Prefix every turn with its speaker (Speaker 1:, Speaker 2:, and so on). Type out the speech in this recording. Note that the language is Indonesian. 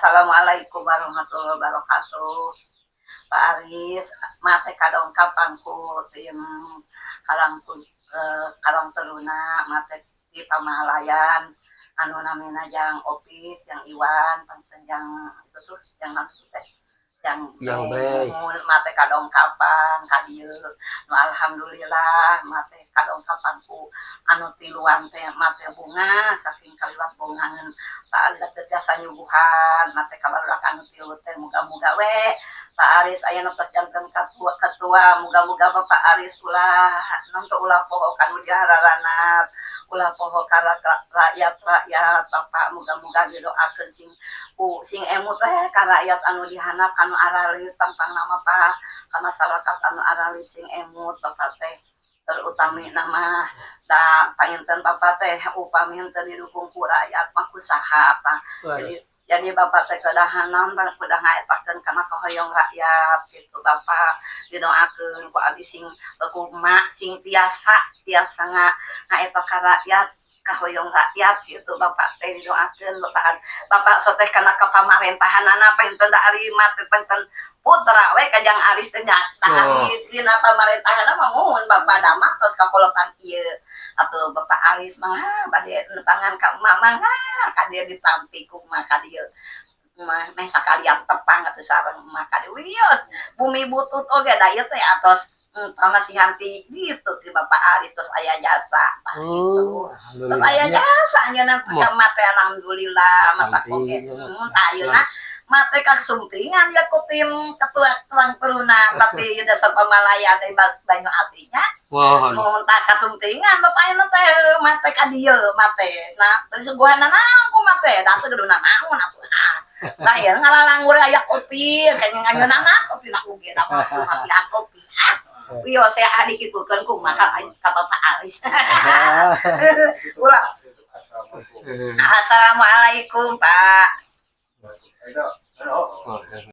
Speaker 1: Assalamualaikum warahmatullahi wabarakatuh. Pak Aris, mate kadong kapangku tim kalangku kalang teruna mate di Pamalayan anu namina yang Opik, yang Iwan, yang itu tuh yang teh yang mate kadong kapang kadieu nu alhamdulillah mate kadong kapangku anu tiluan teh mate bunga saking kaliwat bungangeun Pak Aris jasa nyuguhan mate kabarudak anu tilu teh muga-muga we Pak Aris aya netes janten ketua muga-muga Bapak Aris ulah nonton ulah poho kanu dihararana ulah poho kara rakyat Bapak muga-muga didoakeun sing emut teh ka rakyat anu dihandap anu aralit tampang nama Pak ka masyarakat anu aralit sing emut Bapak teh terutami nama da panginten Bapak teh upami henteu didukung ku rakyat mah kusaha Pak jadi Bapak teh kedahanan kudah ngaetakeun kana kahoyong rakyat gitu Bapak didoakeun ku abdi sing kumaha sing tiasa ngaeta ka rakyat kahoyong rakyat gitu Bapak teh didoakeun Bapak soteh kana kapamarentahanana penten da ari mah penten putra we kajang Aris teh nya dari dina pamarentahanna mah muhun Bapak damak tos kakolotan ieu atuh Bapak Aris mah bade nepangan ka mama ka dieu ditampi ku mah ka dieu mah meh sakalian tepang atuh sareng mah ka dieu wios bumi butut oge da ieu teh atos pamasihan ti gitu ti Bapak Aris terus aya jasa gitu. Terus aya jasa nyeuna mate alhamdulillah mata oge ayeuna mate kasumtingan ya ku tim ketua Kalang Teruna tapi dasar Pamalayan di Banyu Asihnya mun tak kasumtingan Bapak anu teh mate ka dieu mate nah teu suguhanna naon ku mate da teu geduna naon atuh lah ya ngalalangur aya kopi kayaknya nganyunana kopi na uge da masihan kopi Wio saya adik itu kan ku maka Bapak Aris. Assalamualaikum Pak.